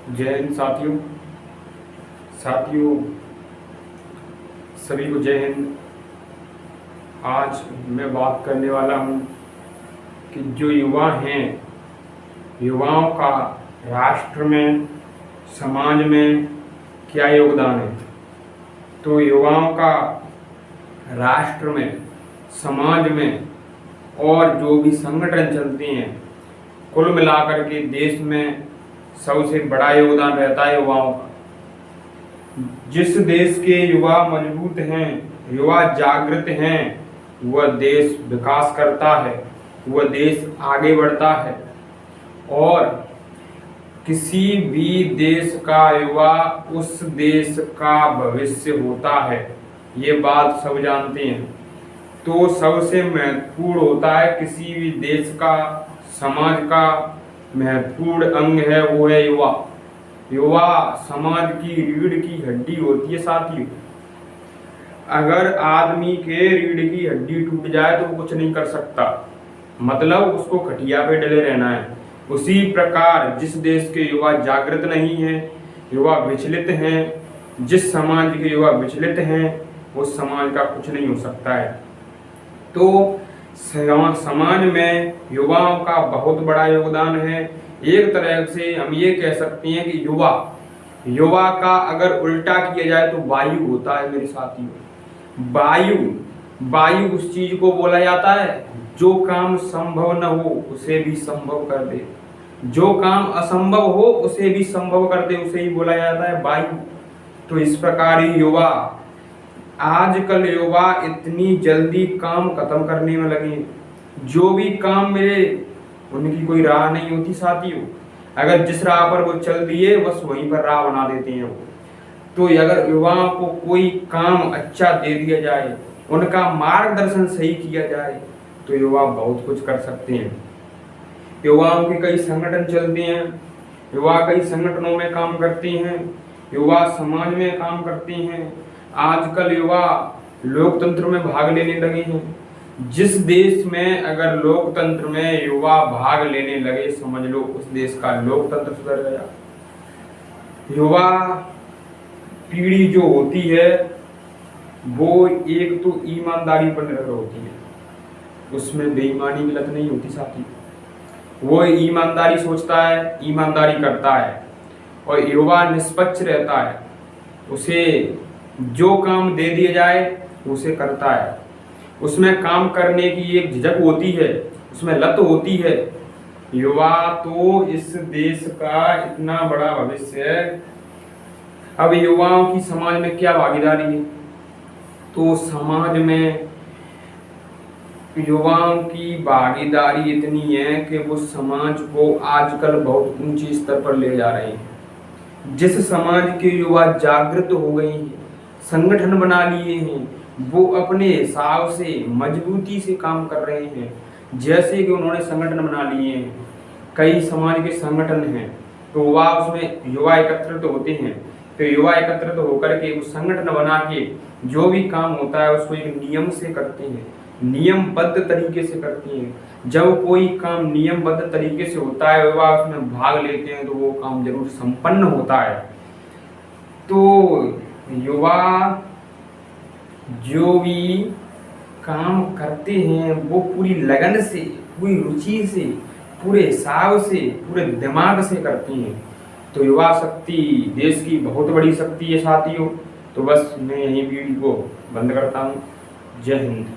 जय हिंद साथियों। सभी को जय हिंद। आज मैं बात करने वाला हूँ कि जो युवा हैं, युवाओं का राष्ट्र में, समाज में क्या योगदान है। तो युवाओं का राष्ट्र में, समाज में और जो भी संगठन चलते हैं, कुल मिलाकर के देश में सबसे बड़ा योगदान रहता है युवाओं का। जिस देश के युवा मजबूत हैं, युवा जागृत हैं, वह देश विकास करता है, वह देश आगे बढ़ता है। और किसी भी देश का युवा उस देश का भविष्य होता है, ये बात सब जानते हैं। तो सबसे महत्वपूर्ण होता है किसी भी देश का, समाज का महत्वपूर्ण अंग है, वो है युवा। युवा समाज की रीढ़ की हड्डी होती है साथियों। अगर आदमी के रीढ़ की हड्डी टूट जाए तो वो कुछ नहीं कर सकता, मतलब उसको खटिया पे डले रहना है। उसी प्रकार जिस देश के युवा जागृत नहीं है, युवा विचलित हैं, जिस समाज के युवा विचलित हैं, उस समाज का कुछ नहीं हो सकता है। तो समाज में युवाओं का बहुत बड़ा योगदान है। एक तरह से हम ये कह सकते हैं कि युवा का अगर उल्टा किया जाए तो वायु होता है मेरे साथियों। वायु उस चीज को बोला जाता है जो काम संभव न हो उसे भी संभव कर दे, जो काम असंभव हो उसे भी संभव कर दे, उसे ही बोला जाता है वायु। तो इस प्रकार ही युवा, आजकल युवा इतनी जल्दी काम खत्म करने में लगे, जो भी काम मिले उनकी कोई राह नहीं होती साथियों। अगर जिस राह पर वो चल दिए बस वहीं पर राह बना देते हैं वो। तो अगर युवाओं को कोई काम अच्छा दे दिया जाए, उनका मार्गदर्शन सही किया जाए, तो युवा बहुत कुछ कर सकते हैं। युवाओं के कई संगठन चलते हैं, युवा कई संगठनों में काम करते हैं, युवा समाज में काम करते हैं। आजकल युवा लोकतंत्र में भाग लेने लगे हैं। जिस देश में अगर लोकतंत्र में युवा भाग लेने लगे, समझ लो उस देश का लोकतंत्र सुधर गया। युवा पीढ़ी जो होती है वो एक तो ईमानदारी पर निर्भर होती है, उसमें बेईमानी गलत नहीं होती साथी। वो ईमानदारी सोचता है, ईमानदारी करता है, और युवा निष्पक्ष रहता है। उसे जो काम दे दिया जाए उसे करता है। उसमें काम करने की एक झिझक होती है, उसमें लत होती है। युवा तो इस देश का इतना बड़ा भविष्य है। अब युवाओं की समाज में क्या भागीदारी है? तो समाज में युवाओं की भागीदारी इतनी है कि वो समाज को आजकल बहुत ऊंचे स्तर पर ले जा रहे हैं। जिस समाज के युवा जागृत हो गए हैं, संगठन बना लिए हैं, वो अपने हिसाब से मजबूती से काम कर रहे हैं। जैसे कि उन्होंने संगठन बना लिए हैं, कई समाज के संगठन हैं, तो वह उसमें युवा एकत्रित होते हैं। तो युवा एकत्रित होकर के उस संगठन बना के जो भी काम होता है उसको एक नियम से करते हैं, नियमबद्ध तरीके से करते हैं। जब कोई काम नियमबद्ध तरीके से होता है, युवा उसमें भाग लेते हैं, तो वो काम जरूर संपन्न होता है। तो युवा जो भी काम करते हैं वो पूरी लगन से, पूरी रुचि से, पूरे हिसाब से, पूरे दिमाग से करते हैं। तो युवा शक्ति देश की बहुत बड़ी शक्ति है साथियों। तो बस मैं यही वीडियो को बंद करता हूँ। जय हिंद।